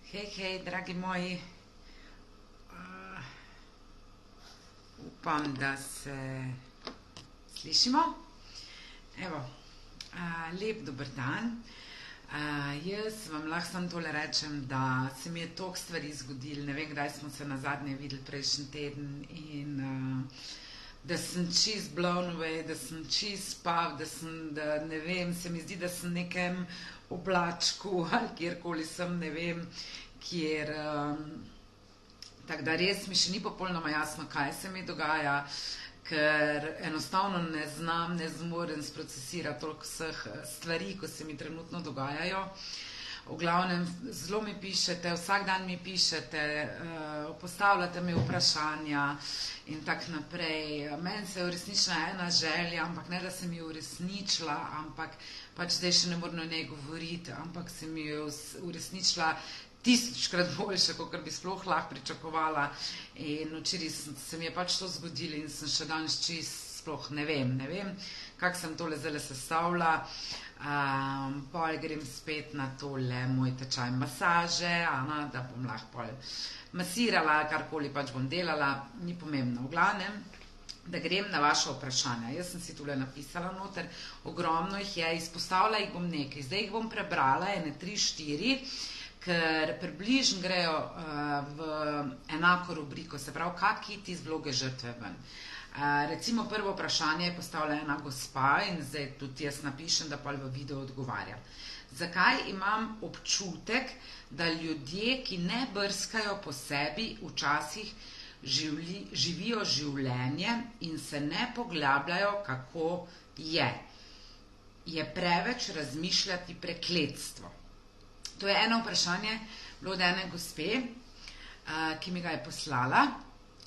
Hej, hej, dragi moji, upam, da se slišimo. Evo, lep dober dan. Jaz vam lahko samo tole rečem, da se mi je toliko stvari zgodilo, ne vem, kdaj smo se nazadnje videli prejšnji teden in da sem čist blown away, da sem čist spav, da ne vem, se mi zdi, da sem v nekem oblačku ali kjerkoli sem, ne vem, kjer, tako da res mi še ni popolnoma jasno, kaj se mi dogaja, ker enostavno ne znam, ne zmorem sprocesirati toliko vseh stvari, ko se mi trenutno dogajajo. V glavnem, zelo mi pišete, vsak dan mi pišete, postavljate mi vprašanja in tako naprej. Meni se je uresničila ena želja, ampak ne, da se mi je uresničila, ampak pač zdaj še ne moram o njej govoriti, ampak se mi je uresničila 1000-krat boljše, kot bi sploh lahko pričakovala. In včeraj se mi je pač to zgodilo in sem še danes čist sploh ne vem, kako sem tole zdaj sestavila. Pol grem spet na tole moj tečaj masaže, da bom lahko pol masirala, karkoli pač bom delala, ni pomembno. V glavnem, da grem na vaše vprašanja. Jaz sem si tole napisala noter, ogromno jih je, izpostavila jih bom nekaj. Zdaj jih bom prebrala, ene 3-4, ker približno grejo v enako rubriko, se pravi, kak iti iz vloge žrtve ven. Recimo prvo vprašanje je postavila ena gospa in zdaj tudi jaz napišem, da pa v videu odgovarjam. Zakaj imam občutek, da ljudje, ki ne brskajo po sebi, včasih živijo življenje in se ne poglabljajo, kako je? Je preveč razmišljati prekletstvo? To je eno vprašanje bilo od ene gospe, ki mi ga je poslala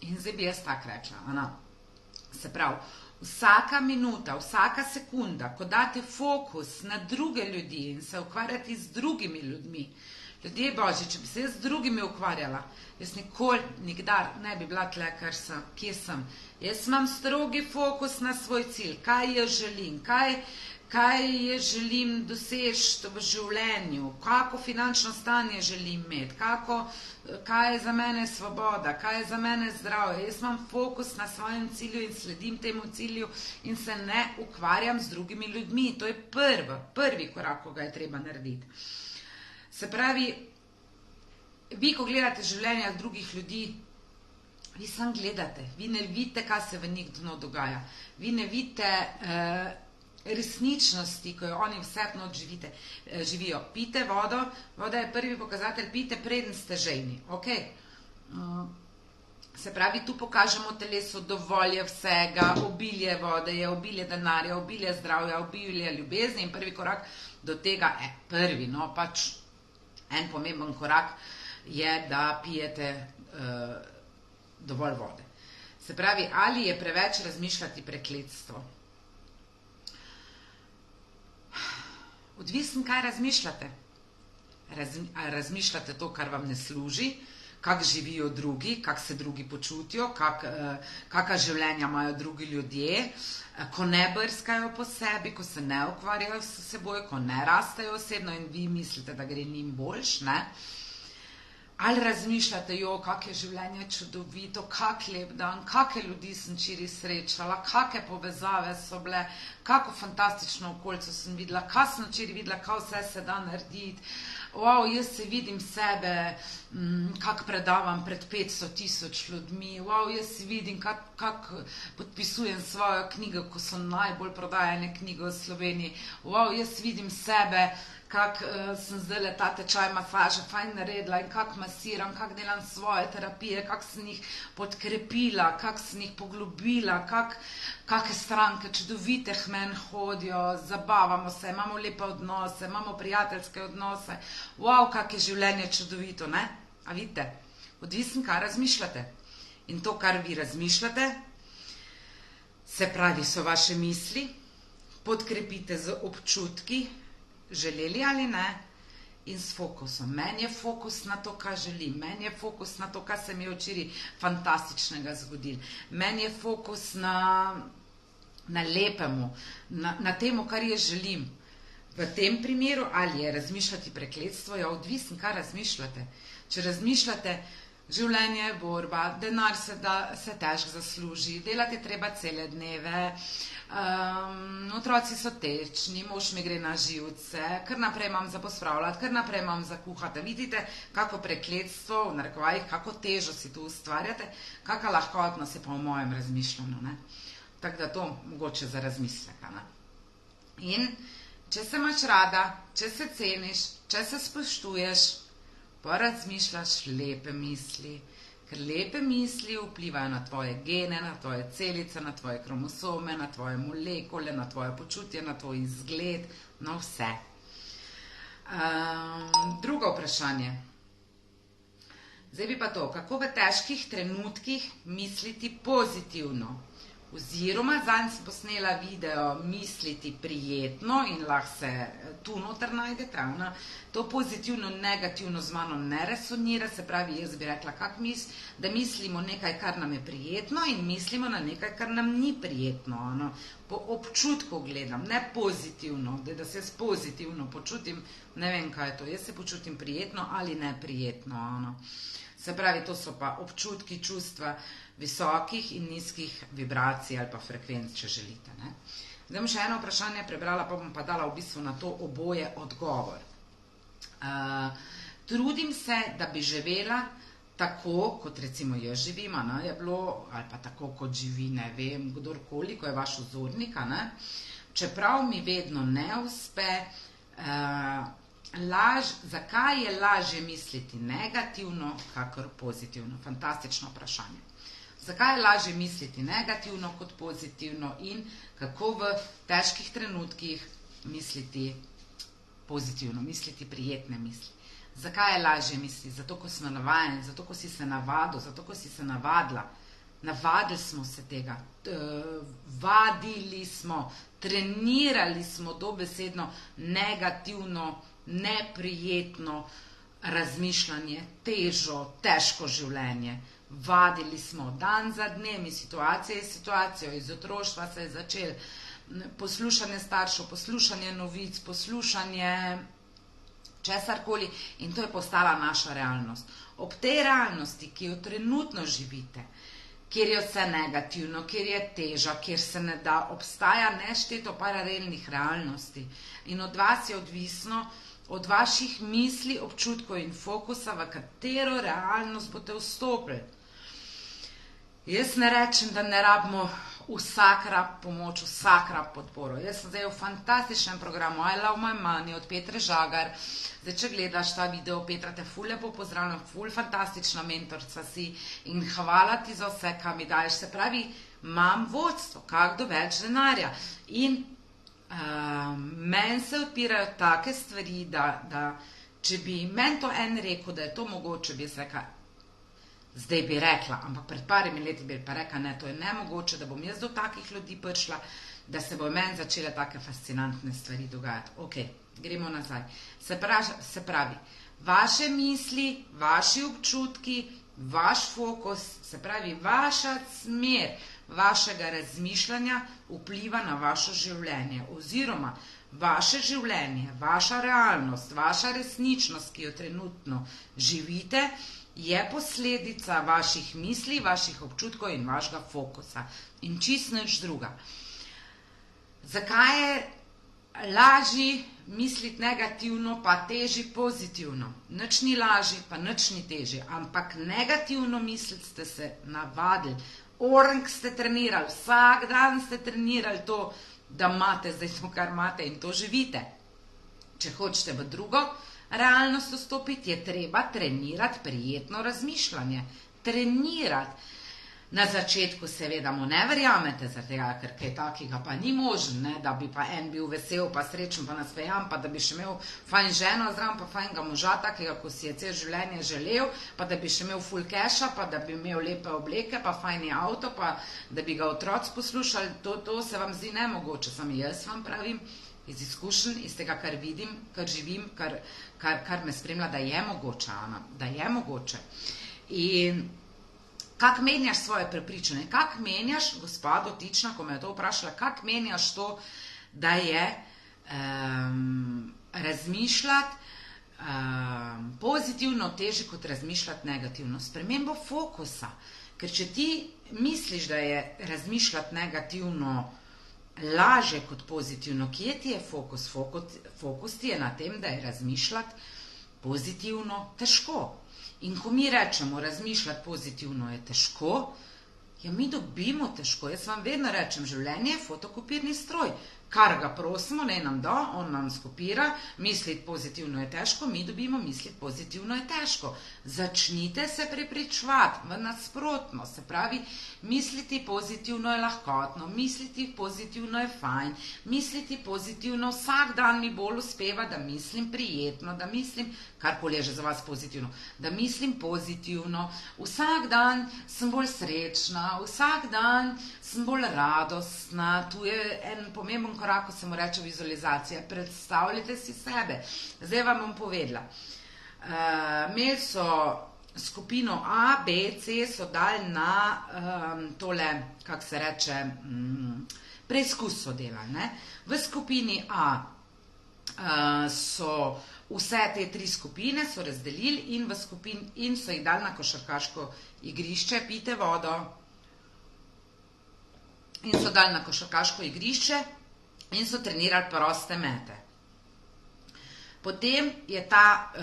in zdaj bi jaz tako rekla. Se pravi, vsaka minuta, vsaka sekunda, ko date fokus na druge ljudi in se ukvarjati z drugimi ljudmi, ljudje božji, če bi se jaz z drugimi ukvarjala, jaz nikoli, nikdar ne bi bila tle, kje sem. Jaz imam strogi fokus na svoj cilj, kaj jaz želim, kaj jaz želim doseči v življenju, kako finančno stanje želim imeti, kaj je za mene svoboda, kaj je za mene zdravje. Jaz imam fokus na svojem cilju in sledim temu cilju in se ne ukvarjam z drugimi ljudmi. To je prvi korak, ko ga je treba narediti. Se pravi, vi, ko gledate življenja drugih ljudi, vi samo gledate, vi ne vidite, kaj se v njih dogaja. Vi ne vidite resničnosti, ko jo oni vse noč živijo. Pite vodo, voda je prvi pokazatelj, pite preden ste žejni. Se pravi, tu pokažemo telesu dovolj je vsega, obilje vode je, obilje denarja, obilje zdravja, obilje ljubezni in prvi korak do tega, pač en pomemben korak je, da pijete dovolj vode. Se pravi, ali je preveč razmišljati prekletstvo? Odvisno, kaj razmišljate. Razmišljate to, kar vam ne služi, kako živijo drugi, kako se drugi počutijo, kakšna življenja imajo drugi ljudje, ko ne brskajo po sebi, ko se ne ukvarjajo s seboj, ko ne rastejo osebno in vi mislite, da gre njim boljš, ne? Ali razmišljate, kak je življenje čudovito, kak lep dan, kake ljudi sem včeraj srečala, kake povezave so bile, kako fantastično okolico sem videla, kaj sem včeraj videla, kaj vse se da narediti. Jaz se vidim sebe, kak predavam pred 500 000 ljudmi, jaz se vidim, kak podpisujem svojo knjigo, ko so najbolj prodajane knjige v Sloveniji, jaz vidim sebe, kak sem zdaj ta tečaj masaže fajn naredila in kak masiram, kak delam svoje terapije, kak sem jih podkrepila, kak sem jih poglobila, kake stranke čudovite k meni hodijo, zabavamo se, imamo lepe odnose, imamo prijateljske odnose, kak je življenje čudovito, ne? A vidite? Odvisno, kaj razmišljate. In to, kar vi razmišljate, se pravi, so vaše misli, podkrepite z občutki, želeli ali ne, in s fokusom. Meni je fokus na to, kaj želim, meni je fokus na to, kaj se mi je včeraj fantastičnega zgodilo, meni je fokus na lepemu, na temu, kar jaz želim. v tem primeru, ali je razmišljati prekletstvo, je odvisno, kaj razmišljate. Če razmišljate, življenje je borba, denar se težko zasluži, delati treba cele dneve, otroci so tečni, mož mi gre na živce, kar naprej imam za pospravljati, kar naprej imam za kuhati. Vidite, kako prekletstvo, v narekovajih, kako težo si tu ustvarjate, kakšna lahkotnost je pa v mojem razmišljanju, ne. Tako da to mogoče za razmislek, ne. In če se imaš rada, če se ceniš, če se spoštuješ, pa razmišljaš lepe misli, ker lepe misli vplivajo na tvoje gene, na tvoje celice, na tvoje kromosome, na tvoje molekule, na tvoje počutje, na tvoj izgled, na vse. Drugo vprašanje. Zdaj bi pa to, kako v težkih trenutkih misliti pozitivno? Oziroma, zanj sem posnela video misliti prijetno in lahko se tu noter najdete. To pozitivno, negativno z mano ne resonira, se pravi, jaz bi rekla, da mislimo nekaj, kar nam je prijetno in mislimo na nekaj, kar nam ni prijetno. Po občutku gledam, ne pozitivno, da se jaz pozitivno počutim, ne vem, kaj je to, jaz se počutim prijetno ali neprijetno. Se pravi, to so pa občutki, čustva visokih in nizkih vibracij ali pa frekvenc, če želite. Zdaj bom še eno vprašanje prebrala, pa bom pa dala v bistvu na to oboje odgovor. Trudim se, da bi živela tako, kot recimo jaz živim, je bilo, ali pa tako, kot živi, ne vem, kdorkoli, ko je vaš vzornik, čeprav mi vedno ne uspe. Zakaj je lažje misliti negativno, kakor pozitivno? Fantastično vprašanje. Zakaj je lažje misliti negativno kot pozitivno in kako v težkih trenutkih misliti pozitivno, misliti prijetne misli? Zakaj je lažje misliti? Zato, ko smo navajeni, zato, ko si se navadil, zato, ko si se navadila. Navadili smo se tega, vadili smo, trenirali smo dobesedno negativno, neprijetno razmišljanje, težko življenje. Vadili smo dan za dnem, iz situacijo, iz otroštva se je začel poslušanje staršev, poslušanje novic, poslušanje česarkoli in to je postala naša realnost. Ob tej realnosti, ki jo trenutno živite, kjer je vse negativno, kjer je teža, kjer se ne da, obstaja nešteto paralelnih realnosti in od vas je odvisno, od vaših misli, občutkov in fokusa, v katero realnost boste vstopili. Jaz ne rečem, da ne rabimo vsakra pomoč, vsakra podporo. Jaz sem zdaj v fantastičnem programu I Love My Money od Petre Žagar. Zdaj, če gledaš ta video, Petra, te ful lepo pozdravljam, ful fantastična mentorca si in hvala ti za vse, kaj mi daješ. Se pravi, imam vodstvo, kako do več denarja. In meni se odpirajo take stvari, da če bi meni to en rekel, da je to mogoče, bi jaz rekla, zdaj bi rekla, ampak pred parimi leti bi pa rekla, ne, to je nemogoče, da bom jaz do takih ljudi prišla, da se bo meni začele take fascinantne stvari dogajati. Ok, gremo nazaj. Se pravi, vaše misli, vaši občutki, vaš fokus, se pravi, vaša smer vašega razmišljanja vpliva na vaše življenje oziroma vaše življenje, vaša realnost, vaša resničnost, ki jo trenutno živite, je posledica vaših misli, vaših občutkov in vašega fokusa. In čisto nič druga. Zakaj je lažje misliti negativno, pa težje pozitivno? Nič ni lažje, pa nič ni težje, ampak negativno misliti ste se navadili. Orang ste trenirali, vsak dan ste trenirali to, da imate zdaj to, kar imate in to živite. Če hočete v drugo realnost vstopiti, je treba trenirati prijetno razmišljanje. Trenirati. Na začetku seveda mu ne verjamete, ker kaj takega pa ni možno, da bi pa en bil vesel, pa srečen, pa nasmejan, pa da bi še imel fajn ženo zraven, pa fajnega moža, takega, ko si je cel življenje želel, pa da bi še imel full keša, pa da bi imel lepe obleke, pa fajni avto, pa da bi ga otroci poslušali, to se vam zdi nemogoče, samo jaz vam pravim, iz izkušenj, iz tega, kar vidim, kar živim, kar me spremlja, da je mogoče, Ana, da je mogoče. In kako menjaš svoje prepričanje? Kako menjaš, gospa dotična, ko me je to vprašala, kako menjaš to, da je razmišljati pozitivno teže kot razmišljati negativno. Spremembo fokusa, ker če ti misliš, da je razmišljati negativno laže kot pozitivno, kje ti je fokus? Fokus ti je na tem, da je razmišljati pozitivno težko. In ko mi rečemo, razmišljati pozitivno je težko, ja, mi dobimo težko. Jaz vam vedno rečem, življenje je fotokopirni stroj. Kar ga prosimo, naj nam da, on nam skopira, misliti pozitivno je težko, mi dobimo misliti pozitivno je težko. Začnite se prepričevati v nasprotno, se pravi, misliti pozitivno je lahkotno, misliti pozitivno je fajn, misliti pozitivno, vsak dan mi bolj uspeva, da mislim prijetno, da mislim, karkoli je že za vas pozitivno, da mislim pozitivno, vsak dan sem bolj srečna, vsak dan sem bolj radostna, tu je en pomemben korak, ko se mu reče vizualizacija. Predstavljajte si sebe. Zdaj vam bom povedala. Imeli so skupino A, B, C so dali na tole, kako se reče, preizkus so delali. Ne? V skupini A so vse te 3 skupine so razdelili in so jih dali na košarkaško igrišče, pijte vodo, in so dali na košarkaško igrišče in so trenirali proste mete. Potem je ta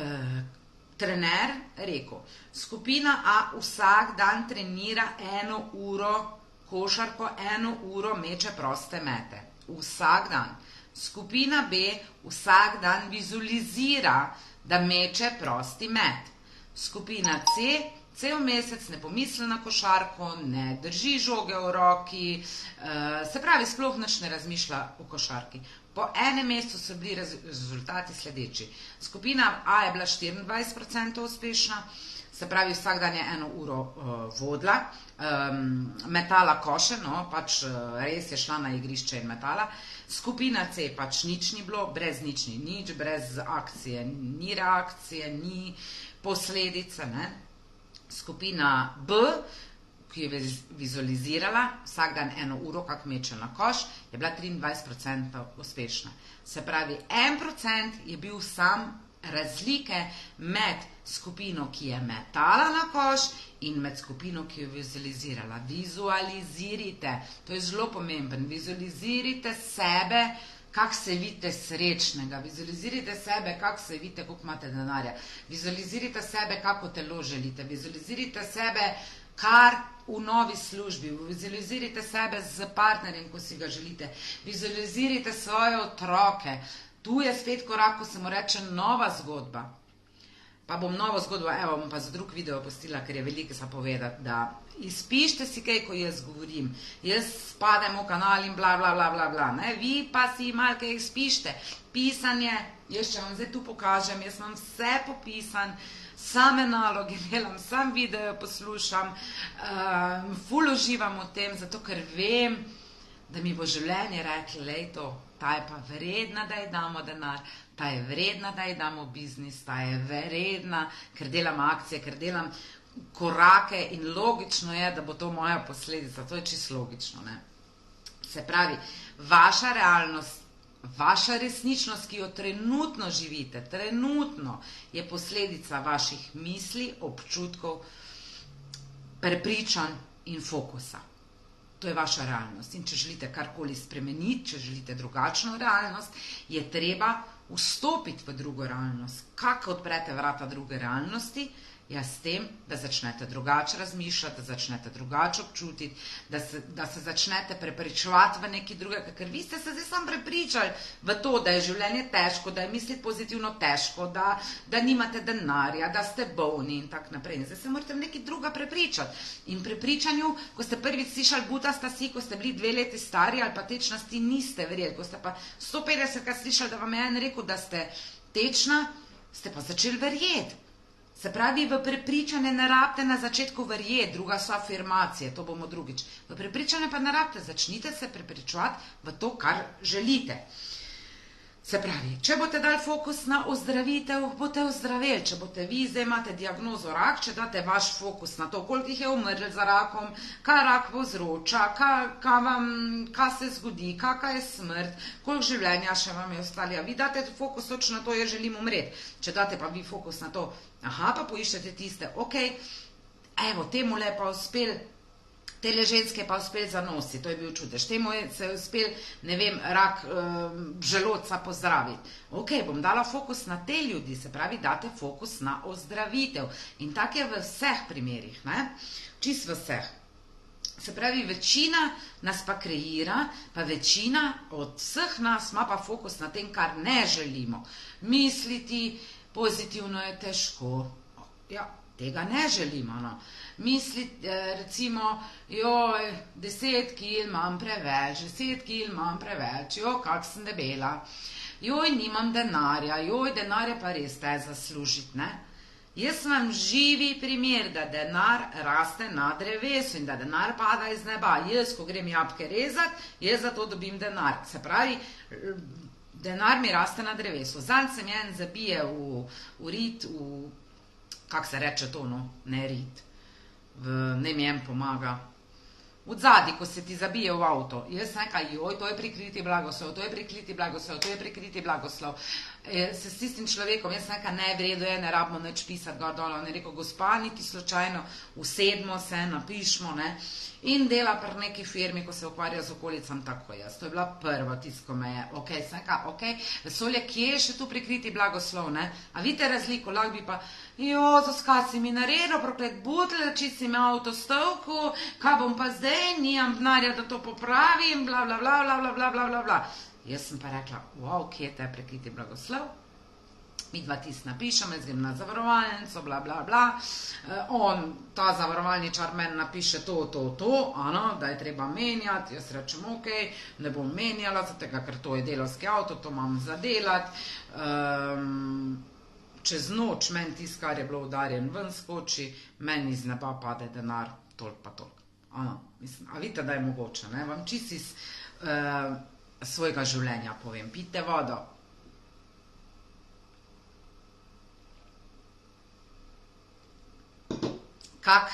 trener rekel, skupina A vsak dan trenira 1 uro košarko, 1 uro meče proste mete. Vsak dan. Skupina B vsak dan vizualizira, da meče prosti met. Skupina C cel mesec ne pomisli na košarko, ne drži žoge v roki, se pravi, sploh nič ne razmišlja o košarki. Po enem mesecu so bili rezultati sledeči. Skupina A je bila 24% uspešna, se pravi, vsak dan je 1 uro vodila, metala koše, no, pač res je šla na igrišče in metala. Skupina C pač nič ni bilo, brez nič ni nič, brez akcije ni reakcije, ni posledice, ne. Skupina B, ki je vizualizirala vsak dan 1 uro, kak meče na koš, je bila 23% uspešna. Se pravi, 1% je bil sam razlike med skupino, ki je metala na koš, in med skupino, ki je vizualizirala. Vizualizirajte, to je zelo pomemben, vizualizirajte sebe, kako se vidite srečnega, vizualizirajte sebe, kako se vidite, koliko imate denarja, vizualizirajte sebe, kako telo želite, vizualizirajte sebe, kar v novi službi, vizualizirajte sebe z partnerjem, ko si ga želite, vizualizirajte svoje otroke. Tu je spet korak, ko se mu reče nova zgodba. Pa bom novo zgodbo, evo, bom pa za drug video postila, ker je veliko za povedati, da izpište si kaj, ko jaz govorim. Jaz spadem v kanal in bla, bla, bla, bla, bla, ne? Vi pa si malo kaj izpište. Pisanje, jaz če vam zdaj tu pokažem, jaz imam vse popisan, same naloge delam, sam video poslušam, ful uživam v tem, zato ker vem, da mi bo življenje reklo, lej to, ta je pa vredna, da ji damo denar, ta je vredna, da ji damo biznis, ta je vredna, ker delam akcije, ker delam korake in logično je, da bo to moja posledica, to je čisto logično, ne. Se pravi, vaša realnost, vaša resničnost, ki jo trenutno živite, trenutno je posledica vaših misli, občutkov, prepričanj in fokusa. To je vaša realnost. In če želite karkoli spremeniti, če želite drugačno realnost, je treba vstopiti v drugo realnost. Kako odprete vrata druge realnosti? Ja, s tem, da začnete drugače razmišljati, da začnete drugače občutiti, da se začnete prepričevati v nekaj drugega, ker vi ste se zdaj sam prepričali v to, da je življenje težko, da je misliti pozitivno težko, da nimate denarja, da ste bolni in tak naprej. In zdaj se morate v nekaj druga prepričati. In prepričanju, ko ste prvič slišali butasta si, ko ste bili 2 leti stari ali pa tečnosti, niste verjeli. Ko ste pa 150krat slišali, da vam je en rekel, da ste tečna, ste pa začeli verjeti. Se pravi, v prepričanje ne rabite na začetku verjeti, druga so afirmacije, to bomo drugič. V prepričanje pa ne rabite, začnite se prepričevati v to, kar želite. Se pravi, če boste dali fokus na ozdravitev, boste ozdravili. Če boste vi, zdaj imate diagnozo rak, če date vaš fokus na to, koliko jih je umrlo za rakom, kaj rak povzroča, kaj se zgodi, kakva je smrt, koliko življenja še vam je ostalo. Vi date fokus točno na to, jaz želim umreti. Če date pa vi fokus na to, pa poiščete tiste, evo, temu le pa uspel, tele ženske pa uspel zanositi, to je bil čudež. Temu se je uspel, ne vem, rak želodca pozdraviti. Bom dala fokus na te ljudi, se pravi, date fokus na ozdravitev. In tak je v vseh primerih, ne? Čist v vseh. Se pravi, večina nas pa kreira, pa večina od vseh nas ima pa fokus na tem, kar ne želimo. Misliti pozitivno je težko. Tega ne želimo, no. Misliti, recimo, 10 kil imam preveč, 10 kil imam preveč, kak sem debela, nimam denarja, denarja pa res te zaslužiti, ne. Jaz sem vam živi primer, da denar raste na drevesu in da denar pada iz neba. Jaz, ko grem jabolke rezati, jaz zato dobim denar. Se pravi, denar mi raste na drevesu. Zanj se mi en zabije v rit, kak se reče to, no, ne rit, ne mi en pomaga. Od zadaj, ko se ti zabije v avto, jaz nekaj, to je prikriti blagoslov, to je prikriti blagoslov, to je prikriti blagoslov. Se s tistim človekom, jaz nekaj ne vredo je, ne rabimo nič pisati gor dol, on je rekel, gospa, niti slučajno, usedmo se, napišmo, ne, in dela pri neki firmi, ko se ukvarja z okolicam, tako jaz. To je bila prva tisko meje, vesolje, kje je še tu prikriti blagoslov, ne, a vidite razliko, lahko bi pa, zaskaj si mi naredil, proklet butel, če si me avto stavku, kaj bom pa zdaj, nijam denarja, da to popravim, bla, bla, bla, bla, bla, bla, bla, bla, bla. Jaz sem pa rekla, kje je te prikriti blagoslov? Mi dva tisti napišem, jaz grem na zavarovalnico, bla, bla, bla. Ta zavarovalničar meni napiše to, da je treba menjati, jaz rečem, ne bom menjala, zatega, ker to je delovski avto, to imam zadelati. Čez noč meni tisto, kar je bilo udarjen ven skoči, meni iz neba pade denar, toliko pa toliko. A vidite, da je mogoče, ne? Vam čisto iz svojega življenja povem. Pijte vodo. Kak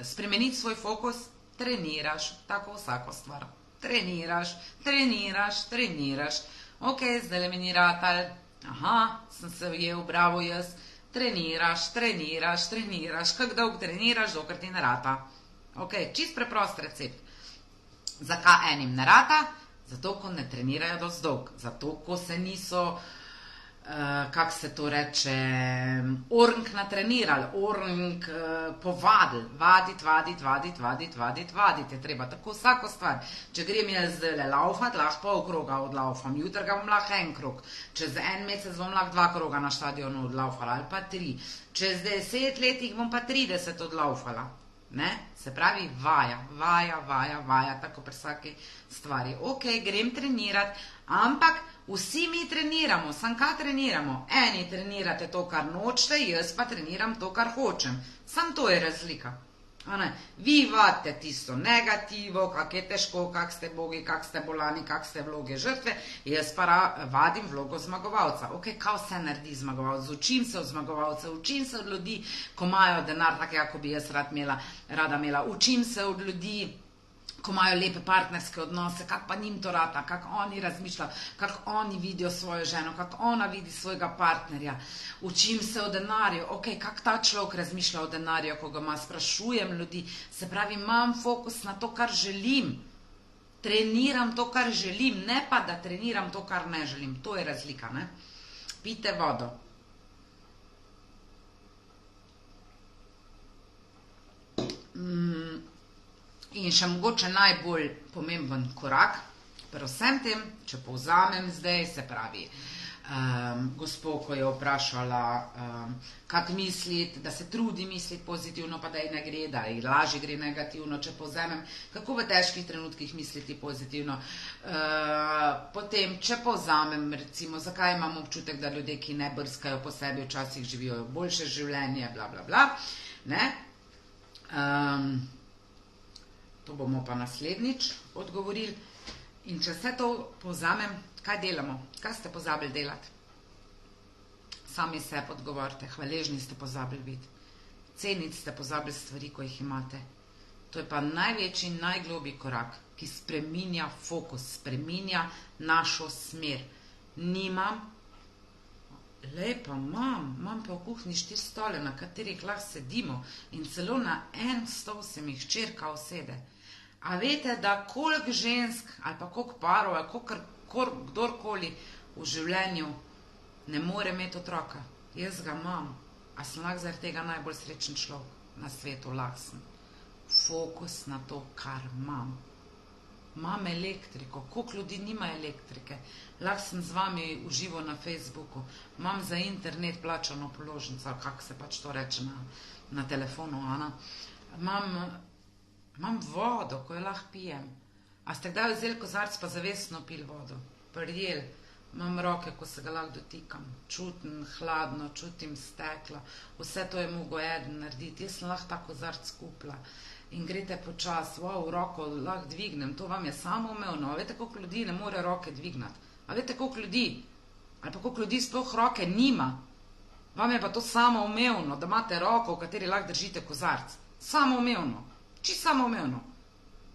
spremeniti svoj fokus? Treniraš, tako vsako stvar. Treniraš. Zdaj le mi ni ratal. Sem se ujel, bravo jaz. Treniraš. Kak dolg treniraš, dokler ti ne rata. Čist preprost recept. Zakaj enim ne rata? Zato, ko ne trenirajo dosti dolg. Zato, ko se niso, kak se to reče, ornk natrenirali, ornk povadili. Vaditi je treba tako vsako stvar. Če grem jaz zdaj laufat, lahko pol kroga odlaufam, jutri ga bom lahko en krog, čez en mesec bom lahko 2 kroga na štadionu odlaufala, ali pa 3. Čez 10 letih bom pa 30 odlaufala. Se pravi, vaja, tako pri vsaki stvari. Grem trenirati, ampak vsi mi treniramo, sam kaj treniramo? Eni trenirate to, kar nočete, jaz pa treniram to, kar hočem. Sam to je razlika. Vi vadite tisto negativo, kak je težko, kak ste bogi, kak ste bolani, kak ste vloge žrtve, jaz pa vadim vlogo zmagovalca. Kaj vse naredi zmagovalc? Učim se od zmagovalcev, učim se od ljudi, ko imajo denar, tako kako bi jaz rada imela. Učim se od ljudi, ko imajo lepe partnerske odnose, kak pa njim to rata, kak oni razmišljajo, kak oni vidijo svojo ženo, kak ona vidi svojega partnerja. Učim se o denarju, kak ta človek razmišlja o denarju, ko ga ima, sprašujem ljudi, se pravi, imam fokus na to, kar želim. Treniram to, kar želim, ne pa, da treniram to, kar ne želim. To je razlika, ne? Pijte vodo. In še mogoče najbolj pomemben korak pri vsem tem, če povzamem zdaj, se pravi, gospo, ko je vprašala, kak misliti, da se trudi misliti pozitivno, pa da ji ne gre, da ji lažje gre negativno, če povzamem, kako v težkih trenutkih misliti pozitivno. Potem, če povzamem, recimo, zakaj imam občutek, da ljudje, ki ne brskajo po sebi, včasih živijo boljše življenje, bla, bla, bla, ne? To bomo pa naslednjič odgovorili. In če vse to povzamem, kaj delamo? Kaj ste pozabili delati? Sami sebi odgovorite, hvaležni ste pozabili biti. Ceniti ste pozabili stvari, ko jih imate. To je pa največji, najglobji korak, ki spreminja fokus, spreminja našo smer. Nimam, lepa, imam pa v kuhinji 4 stole, na katerih lahko sedimo in celo na en stol se mi hčerka usede. A veste, da koliko žensk ali pa koliko parov ali kdorkoli v življenju ne more imeti otroka? Jaz ga imam. A sem lahko zaradi tega najbolj srečen človek na svetu? Lahko sem. Fokus na to, kar imam. Imam elektriko. Koliko ljudi nima elektrike? Lahko sem z vami v živo na Facebooku. Imam za internet plačano položnico, ali kako se pač to reče na telefonu. Imam vodo, ko jo lahko pijem. A ste kdaj vzeli kozarc pa zavestno pili vodo? Prijeli. Imam roke, ko se ga lahko dotikam. Čutim hladno, čutim steklo. Vse to je mogel eden narediti. Jaz sem lahko ta kozarc kupila. In greste počas, roko lahko dvignem. To vam je samoumevno. A veste, koliko ljudi ne more roke dvignati? A veste, koliko ljudi? Ali pa koliko ljudi sploh roke nima? Vam je pa to samoumevno, da imate roko, v kateri lahko držite kozarc. Samoumevno. Čisto samoumevno.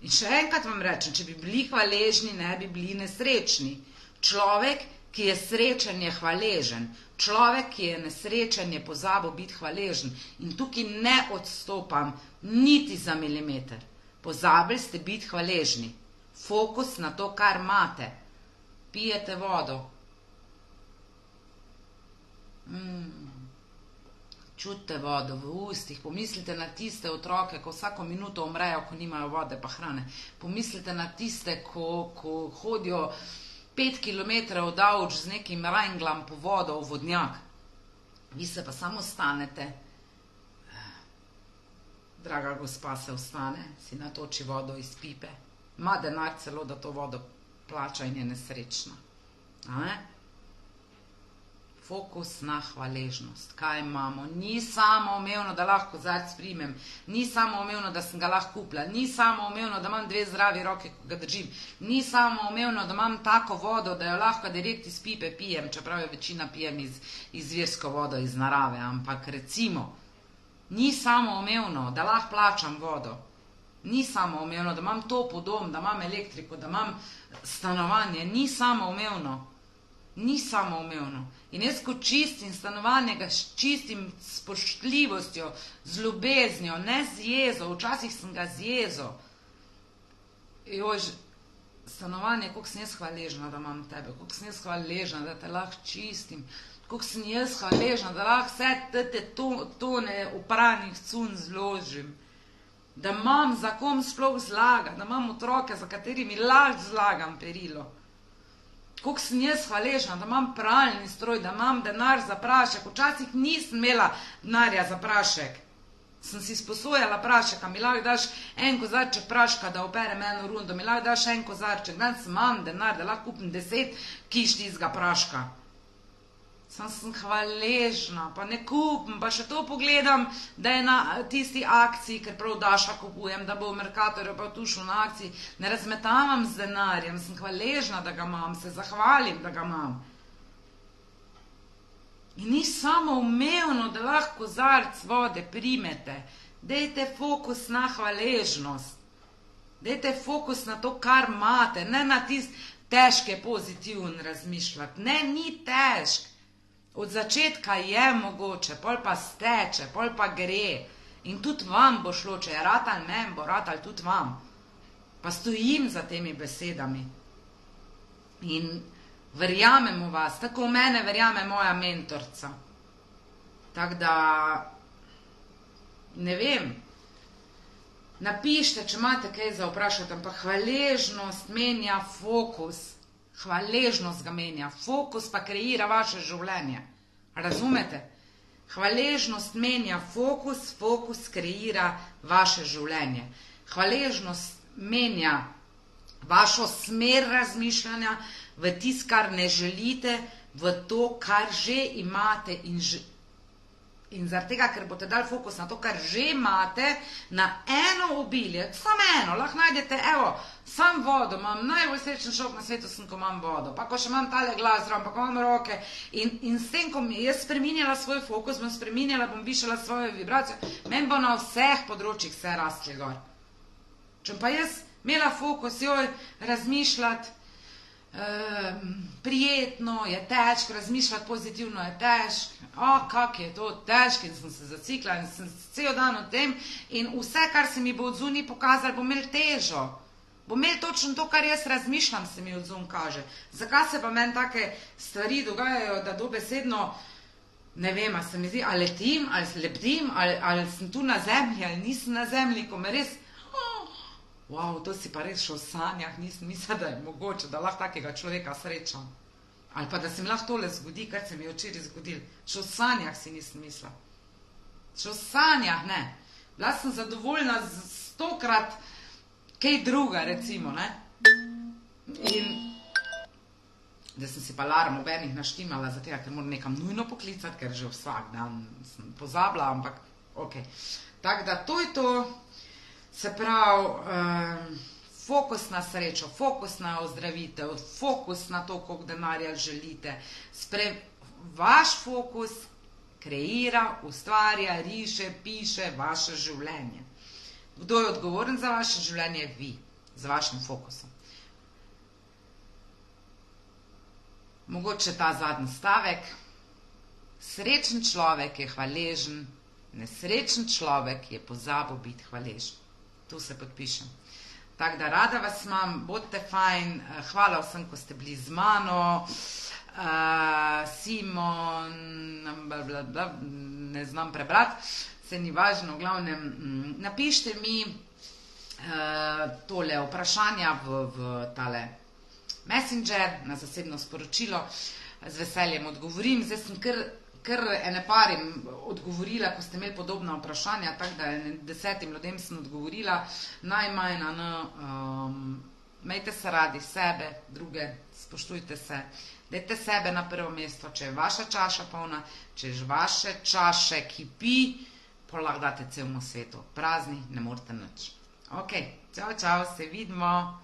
In še enkrat vam rečem, če bi bili hvaležni, ne bi bili nesrečni. Človek, ki je srečen, je hvaležen. Človek, ki je nesrečen, je pozabil biti hvaležen. In tukaj ne odstopam niti za milimeter. Pozabili ste biti hvaležni. Fokus na to, kar imate. Pijete vodo. Čutite vodo v ustih, pomislite na tiste otroke, ko vsako minuto umrejo, ko nimajo vode pa hrane. Pomislite na tiste, ko hodijo 5 kilometrov daleč z nekim rajnglom po vodo v vodnjak. Vi se pa samo stanete. Draga gospa se vstane, si natoči vodo iz pipe. Ima denar celo, da to vodo plača in je nesrečna. Fokus na hvaležnost. Kaj imamo? Ni samoumevno, da lahko kozarc primem. Ni samoumevno, da sem ga lahko kupila. Ni samoumevno, da imam 2 zdravi roke, ko ga držim. Ni samoumevno, da imam tako vodo, da jo lahko direkt iz pipe pijem, čeprav jo večina pijem izvirsko vodo iz narave. Ampak recimo, ni samoumevno, da lahko plačam vodo. Ni samoumevno, da imam topel dom, da imam elektriko, da imam stanovanje. Ni samoumevno. Ni samoumevno. In jaz, ko čistim stanovanje, ga čistim s spoštljivostjo, z ljubeznijo, ne z jezo. Včasih sem ga z jezo. Stanovanje, koliko sem jaz hvaležna, da imam tebe, koliko sem jaz hvaležna, da te lahko čistim, koliko sem jaz hvaležna, da lahko vse te tone opranih cun zložim, da imam za kom sploh zlaga, da imam otroke, za katerimi lahko zlagam perilo. Koliko sem jaz hvaležna, da imam pralni stroj, da imam denar za prašek. Včasih nisem imela denarja za prašek. Sem si sposojala prašeka, mi lahko daš en kozarček praška, da operem eno rundo, mi lahko daš en kozarček, danes imam denar, da lahko kupim 10 kiš tistega praška. Sem hvaležna, pa ne kupim, pa še to pogledam, da je na tisti akciji, ker prav Daša kupujem, da bo v Mercatorju pa tušel na akciji, ne razmetavam z denarjem, sem hvaležna, da ga imam, se zahvalim, da ga imam. In ni samoumevno, da lahko kozarc vode primete. Dajte fokus na hvaležnost. Dajte fokus na to, kar imate, ne na tist težke pozitivno razmišljati. Ne, ni težk. Od začetka je mogoče, pol pa steče, pol pa gre. In tudi vam bo šlo, če je ratal men, bo ratal tudi vam. Pa stojim za temi besedami. In verjamem v vas, tako v mene verjame moja mentorca. Tako da, ne vem, napišite, če imate kaj za vprašati, ampak hvaležnost menja fokus. Hvaležnost ga menja, fokus pa kreira vaše življenje. Razumete? Hvaležnost menja fokus, fokus kreira vaše življenje. Hvaležnost menja vašo smer razmišljanja v tisto, kar ne želite, v to, kar že imate in In zaradi tega, ker boste dali fokus na to, kar že imate, na eno obilje, samo eno, lahko najdete, evo, sam vodo, imam najbolj srečen šok na svetu, sem, ko imam vodo, pa ko še imam tale glas zraven, pa ko imam roke, in s tem, ko mi jaz spreminjala svoj fokus, bom spreminjala, bom višala svojo vibracijo, meni bo na vseh področjih vse rastli gor. Če pa jaz imela fokus, joj, razmišljati, prijetno je težko, razmišljati pozitivno je težko, kak je to težko, in sem se zacikla in sem cel dan v tem, in vse, kar se mi bo od zunaj pokazalo, bo imel težo, bo imel točno to, kar jaz razmišljam, se mi od zunaj kaže. Zakaj se pa meni take stvari dogajajo, da dobesedno, ne vem, ali se mi zdi, ali letim, ali lebdim, ali sem tu na zemlji, ali nisem na zemlji, ko me res, wow, to si pa res še v sanjah, nisem mislila, da je mogoče, da lahko takega človeka srečam. Ali pa da se mi lahko tole zgodi, kar se mi je včeraj zgodilo. Še v sanjah si nisem mislila. Še v sanjah, ne. Bila sem zadovoljna z 100-krat kaj druga, recimo, ne. In da sem si pa alarm ob enih naštimala, zato ker moram nekam nujno poklicati, ker že vsak dan sem pozabila, ampak ok. Tako da to je to. Se pravi, fokus na srečo, fokus na ozdravitev, fokus na to, koliko denarja želite. Vaš fokus kreira, ustvarja, riše, piše vaše življenje. Kdo je odgovoren za vaše življenje? Vi, z vašim fokusom. Mogoče ta zadnji stavek. Srečen človek je hvaležen, nesrečen človek je pozabil biti hvaležen. Tu se podpišem. Tako da rada vas imam, bodite fajn, hvala vsem, ko ste bili z mano, Simon, blablabla, ne znam prebrati, se ni važno, v glavnem, napište mi tole vprašanja v tale Messenger, na zasebno sporočilo, z veseljem odgovorim, zdaj sem kar ene parim odgovorila, ko ste imeli podobna vprašanja, tako da 10 ljudem sem odgovorila, najmanj imejte se radi sebe, druge, spoštujte se, dajte sebe na prvo mesto, če je vaša čaša polna, če je vaše čaše kipi, pol lahko date celemu svetu, prazni, ne morete nič. Ok, čau, se vidimo.